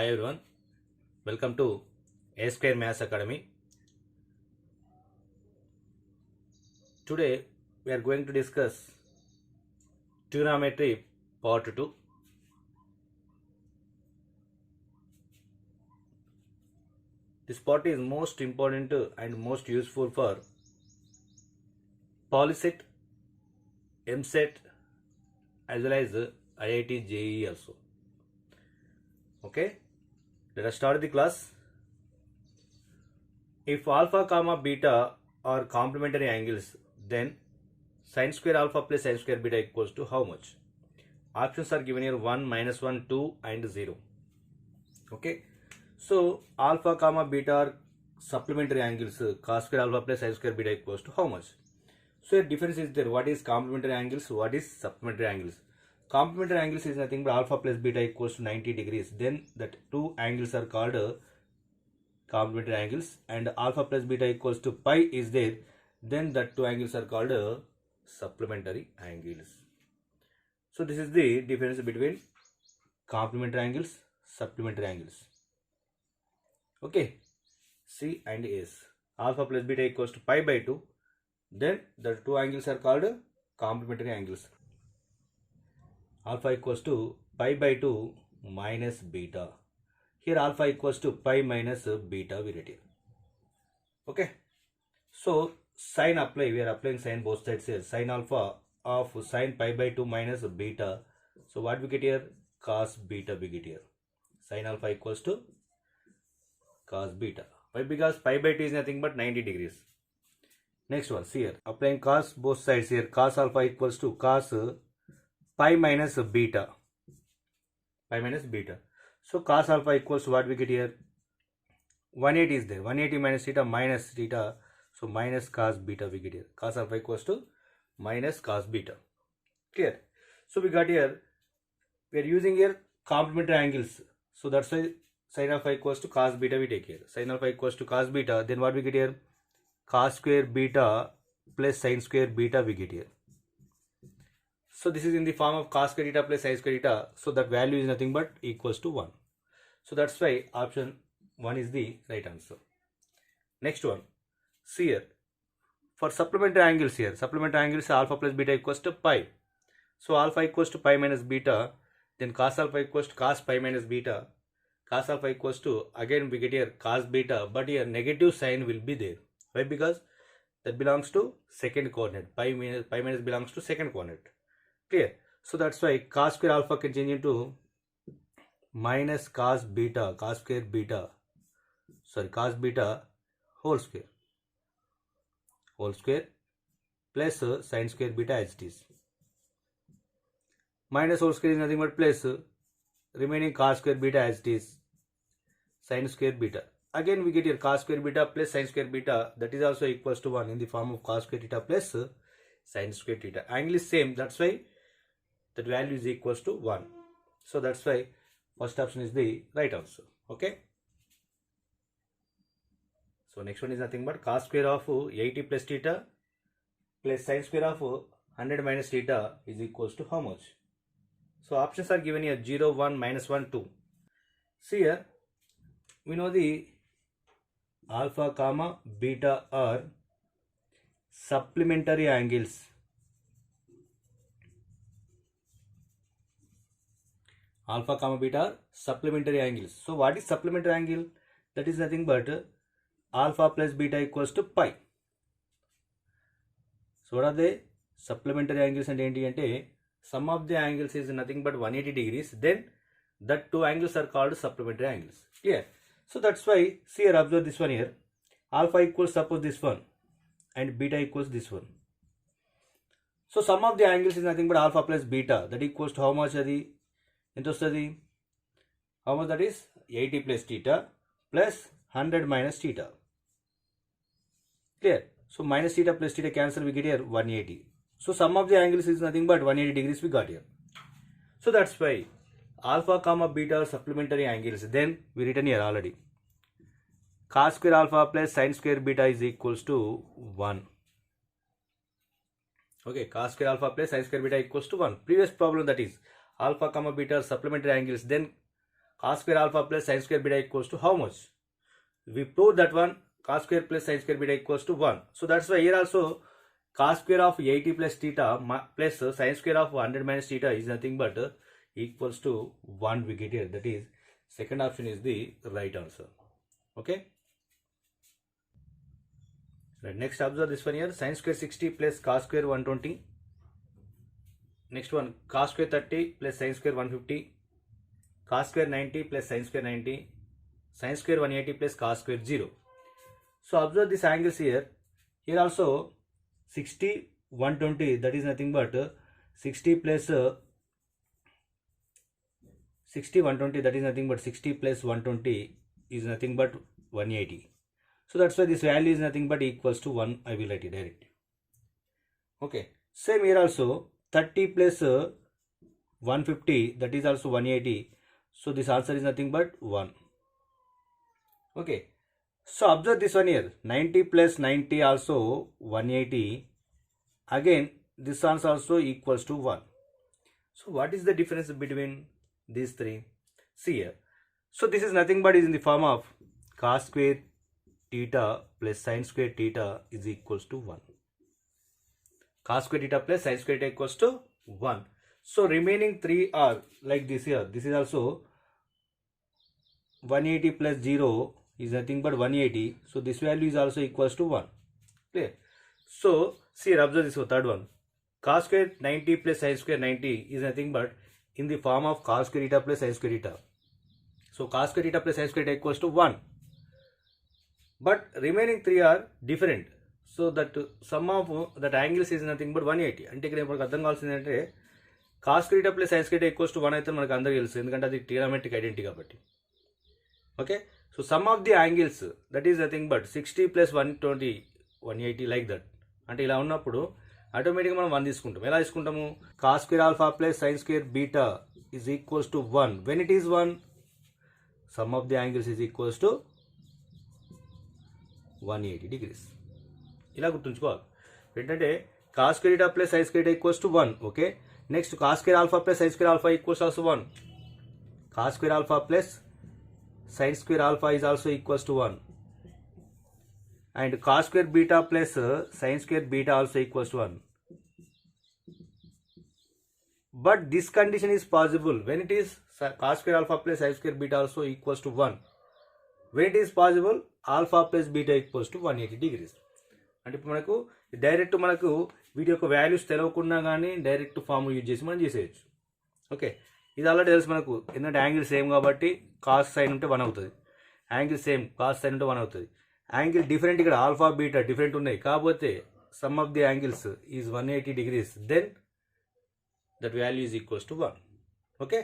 Hi everyone, welcome to A Square Maths Academy. Today we are going to discuss trigonometry part 2. This part is most important and most useful for Polyset, MSET as well as IIT JEE also. Okay, let us start the class. If alpha comma beta are complementary angles, then sin square alpha plus sin square beta equals to how much? Options are given here 1, -1, 2 and 0. Okay, so alpha comma beta are supplementary angles, cos square alpha plus sin square beta equals to how much? So a difference is there. What is complementary angles? What is supplementary angles? Complementary angles is nothing but alpha plus beta equals to 90 degrees. Then that two angles are called complementary angles, and alpha plus beta equals to pi is there. Then that two angles are called supplementary angles. So this is the difference between complementary angles, supplementary angles. Okay, C and S. Alpha plus beta equals to pi by 2. Then the two angles are called complementary angles. Alpha equals to pi by 2 minus beta. Here alpha equals to pi minus beta we write here. Okay. So sin apply. We are applying sin both sides here. Sin alpha of sin pi by 2 minus beta. So what we get here? Cos beta we get here. Sin alpha equals to cos beta. Why? Because pi by 2 is nothing but 90 degrees. Next one, see here. Applying cos both sides here. Cos alpha equals to cos pi minus beta. Pi minus beta. So cos alpha equals to what we get here? 180 is there. 180 minus theta. So minus cos beta we get here. Cos alpha equals to minus cos beta. Clear? So we got here. We are using here complementary angles. So that's why sin alpha equals to cos beta we take here. Sin alpha equals to cos beta. Then what we get here? Cos square beta plus sin square beta we get here. So this is in the form of cos square theta plus sin square theta. So that value is nothing but equals to 1. So that's why option 1 is the right answer. Next one. See here. For supplementary angles here. Supplementary angles alpha plus beta equals to pi. So alpha equals to pi minus beta. Then cos alpha equals to cos pi minus beta. Cos alpha equals to, again we get here cos beta. But here negative sign will be there. Why? Because that belongs to second coordinate. Pi minus belongs to second coordinate. Clear? So that's why cos square alpha can change into minus cos beta, cos square beta, cos beta whole square plus sin square beta as it is. Minus whole square is nothing but plus remaining cos square beta as it is, sin square beta. Again we get here cos square beta plus sin square beta, that is also equals to 1 in the form of cos square theta plus sin square theta. Angle is same, that's why that value is equals to 1. So that's why first option is the right answer. Okay. So next one is nothing but cos square of 80 plus theta plus sin square of 100 minus theta is equals to how much? So options are given here 0, 1, -1, 2. See here, we know the alpha comma beta are supplementary angles. Alpha comma beta are supplementary angles. So what is supplementary angle? That is nothing but alpha plus beta equals to pi. So what are they? Supplementary angles and enti ante sum of the angles is nothing but 180 degrees. Then that two angles are called supplementary angles. Clear? So that's why, see here, observe this one here. Alpha equals suppose this one and beta equals this one. So sum of the angles is nothing but alpha plus beta. That equals to how much adi? Into study. How much that is? 80 plus theta plus 100 minus theta. Clear? So minus theta plus theta cancel, we get here 180. So sum of the angles is nothing but 180 degrees we got here. So that's why alpha comma beta are supplementary angles. Then we written here already. Cos square alpha plus sin square beta is equals to 1. Okay, cos square alpha plus sin square beta equals to 1. Previous problem, that is alpha comma beta are supplementary angles. Then cos square alpha plus sin square beta equals to how much? We proved that one, cos square plus sin square beta equals to 1. So that's why here also cos square of 80 plus theta plus sin square of 100 minus theta is nothing but equals to 1 we get here. That is, second option is the right answer. Okay. Right, next observe this one here, sin square 60 plus cos square 120. Next one, cos square 30 plus sin square 150. Cos square 90 plus sin square 90. Sin square 180 plus cos square 0. So observe these angles here. Here also 60, 120, that is nothing but 60 plus 60, 120, that is nothing but 60 plus 120 is nothing but 180. So that's why this value is nothing but equals to 1. I will write it directly. Okay. Same here also 30 plus 150, that is also 180. So this answer is nothing but 1. Okay. So observe this one here, 90 plus 90 also 180. Again, this answer also equals to 1. So what is the difference between these three? See here. So this is nothing but is in the form of cos square theta plus sin square theta is equals to 1. Cos square theta plus sin square theta equals to 1. So remaining three are like this here. This is also 180 plus 0 is nothing but 180. So this value is also equals to 1. Clear? So see here, observe this third one. Cos square 90 plus sin square 90 is nothing but in the form of cos square theta plus sin square theta. So cos square theta plus sin square theta equals to 1. But remaining three are different. So that sum of that angles is nothing but 180. అంటే ఇక్కడ మనకు అర్థం కావాల్సింది అంటే cos square theta plus sin square theta equals to 1 అయితే మనకు అందరికీ తెలుసు, ఎందుకంటే అది ట్రిగోనోమెట్రిక్ ఐడెంటిటీ కాబట్టి. Okay. So some of the angles that is nothing but 60 plus 120 180 like that. అంటే ఇలా ఉన్నప్పుడు ఆటోమేటిక్గా మనం 1 తీసుకుంటాం. ఎలా తీసుకుంటాము? cos square alpha plus sin square beta is equals to 1. When it is 1, sum of the angles is equals to 180 degrees. ఇలా గుర్తుంచుకోవాలి. ఏంటంటే cos square theta plus sin square theta equals to 1. Okay. Next cos square alpha plus sin square alpha equals also 1. Cos square alpha plus sin square alpha is also equals to 1. And cos square beta plus sin square beta also equals to 1. But this condition is possible when it is cos square alpha plus sin square beta also equals to 1. When it is possible, alpha plus beta equals to 180 degrees. అంటే ఇప్పుడు మనకు direct మనకు వీటి యొక్క values తెలియకుండా కానీ direct formula use చేసి మనం చేసేయచ్చు. ఓకే. ఇది ఆల్రెడీ తెలుసు మనకు, ఎందుకంటే యాంగిల్ సేమ్ కాబట్టి కాస్ సైన్ ఉంటే 1 అవుతుంది. యాంగిల్ సేమ్ కాస్ సైన్ ఉంటే 1 అవుతుంది. యాంగిల్ డిఫరెంట్, ఇక్కడ ఆల్ఫా బీటా డిఫరెంట్ ఉన్నాయి, కాకపోతే sum of the angles is 180 degrees, then that value is equals to 1. Okay.